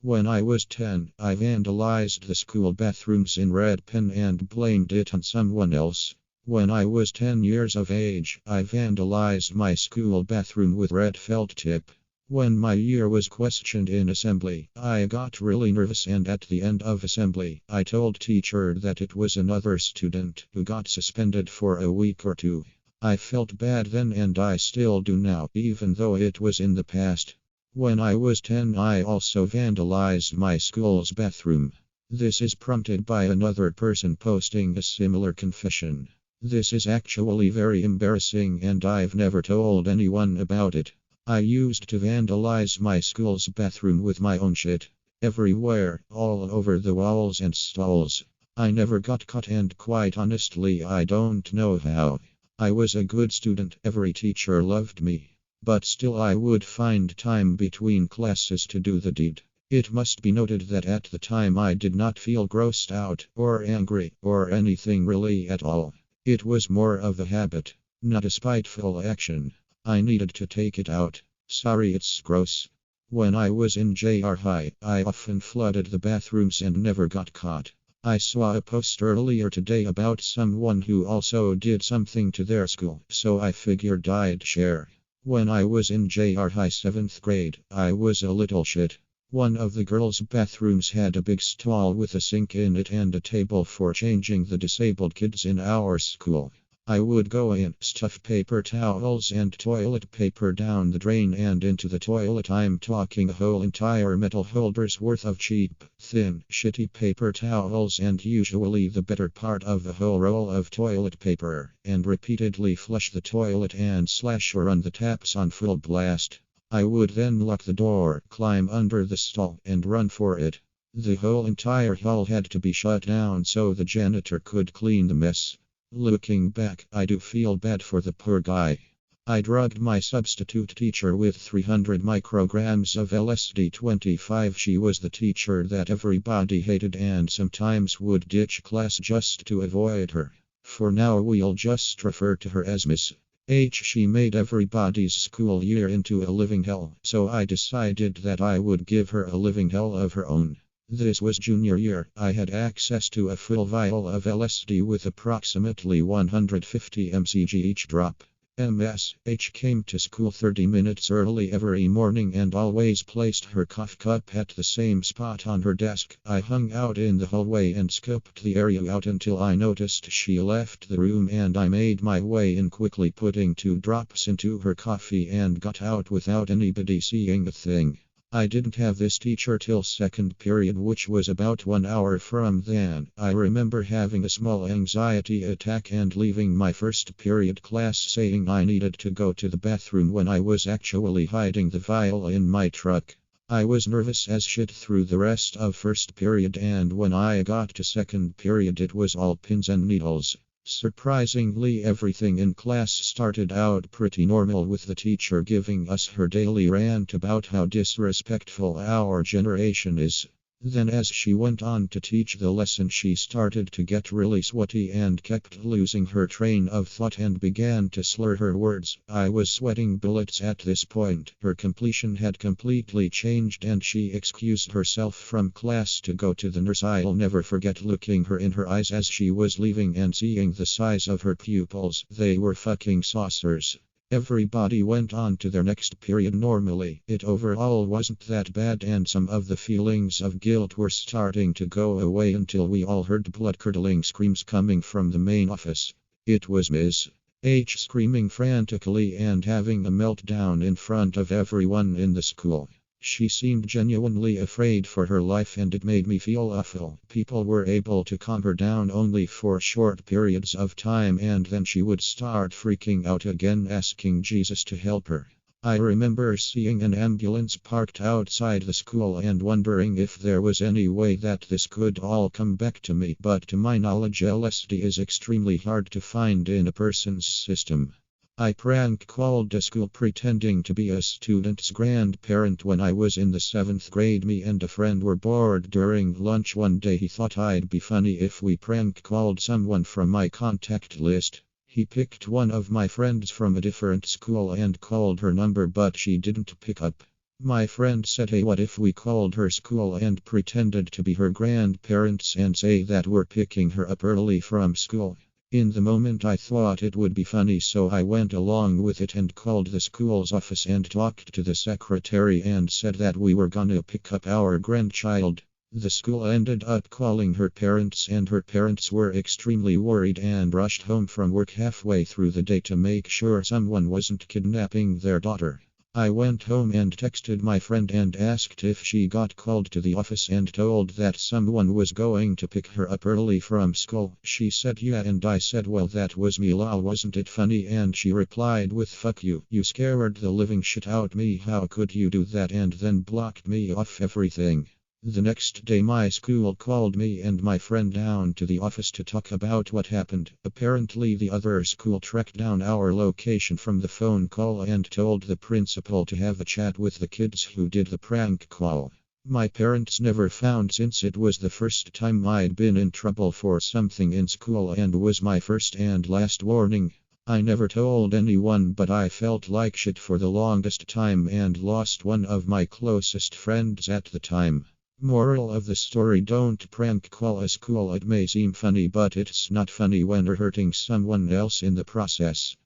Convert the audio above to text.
When I was 10, I vandalized the school bathrooms in red pen and blamed it on someone else. When I was 10 years of age, I vandalized my school bathroom with red felt tip. When my year was questioned in assembly, I got really nervous, and at the end of assembly, I told teacher that it was another student who got suspended for a week or two. I felt bad then, and I still do now, even though it was in the past. When I was 10, I also vandalized my school's bathroom. This is prompted by another person posting a similar confession. This is actually very embarrassing, and I've never told anyone about it. I used to vandalize my school's bathroom with my own shit. Everywhere, all over the walls and stalls. I never got caught, and quite honestly, I don't know how. I was a good student, every teacher loved me. But still, I would find time between classes to do the deed. It must be noted that at the time I did not feel grossed out, or angry, or anything really at all. It was more of a habit, not a spiteful action. I needed to take it out. Sorry, it's gross. When I was in JR High, I often flooded the bathrooms and never got caught. I saw a post earlier today about someone who also did something to their school, so I figured I'd share. When I was in JR High 7th grade, I was a little shit. One of the girls' bathrooms had a big stall with a sink in it and a table for changing the disabled kids in our school. I would go in, stuff paper towels and toilet paper down the drain and into the toilet. I'm talking a whole entire metal holder's worth of cheap, thin, shitty paper towels, and usually the better part of a whole roll of toilet paper, and repeatedly flush the toilet and slash or run the taps on full blast. I would then lock the door, climb under the stall, and run for it. The whole entire hall had to be shut down so the janitor could clean the mess. Looking back, I do feel bad for the poor guy. I drugged my substitute teacher with 300 micrograms of LSD-25. She was the teacher that everybody hated and sometimes would ditch class just to avoid her. For now, we'll just refer to her as Miss H. She made everybody's school year into a living hell, so I decided that I would give her a living hell of her own. This was junior year. I had access to a full vial of LSD with approximately 150 mcg each drop. Ms. H came to school 30 minutes early every morning and always placed her cough cup at the same spot on her desk. I hung out in the hallway and scoped the area out until I noticed she left the room, and I made my way in quickly, putting 2 drops into her coffee, and got out without anybody seeing a thing. I didn't have this teacher till second period, which was about 1 hour from then. I remember having a small anxiety attack and leaving my first period class saying I needed to go to the bathroom when I was actually hiding the vial in my truck. I was nervous as shit through the rest of first period, and when I got to second period it was all pins and needles. Surprisingly, everything in class started out pretty normal, with the teacher giving us her daily rant about how disrespectful our generation is. Then as she went on to teach the lesson, she started to get really sweaty and kept losing her train of thought and began to slur her words. I was sweating bullets at this point. Her completion had completely changed and she excused herself from class to go to the nurse. I'll never forget looking her in her eyes as she was leaving and seeing the size of her pupils. They were fucking saucers. Everybody went on to their next period normally. It overall wasn't that bad, and some of the feelings of guilt were starting to go away until we all heard blood-curdling screams coming from the main office. It was Ms. H screaming frantically and having a meltdown in front of everyone in the school. She seemed genuinely afraid for her life, and it made me feel awful. People were able to calm her down only for short periods of time, and then she would start freaking out again, asking Jesus to help her. I remember seeing an ambulance parked outside the school and wondering if there was any way that this could all come back to me, but to my knowledge LSD is extremely hard to find in a person's system. I prank called a school pretending to be a student's grandparent when I was in the 7th grade. Me and a friend were bored during lunch one day. He thought I'd be funny if we prank called someone from my contact list. He picked one of my friends from a different school and called her number, but she didn't pick up. My friend said, hey, what if we called her school and pretended to be her grandparents and say that we're picking her up early from school? In the moment, I thought it would be funny, so I went along with it and called the school's office and talked to the secretary and said that we were gonna pick up our grandchild. The school ended up calling her parents, and her parents were extremely worried and rushed home from work halfway through the day to make sure someone wasn't kidnapping their daughter. I went home and texted my friend and asked if she got called to the office and told that someone was going to pick her up early from school. She said yeah, and I said, well, that was me, lol, wasn't it funny? And she replied with, fuck you, you scared the living shit out me, how could you do that? And then blocked me off everything. The next day, my school called me and my friend down to the office to talk about what happened. Apparently, the other school tracked down our location from the phone call and told the principal to have a chat with the kids who did the prank call. My parents never found, since it was the first time I'd been in trouble for something in school and was my first and last warning. I never told anyone, but I felt like shit for the longest time and lost one of my closest friends at the time. Moral of the story: don't prank call a school. It may seem funny, but it's not funny when you're hurting someone else in the process.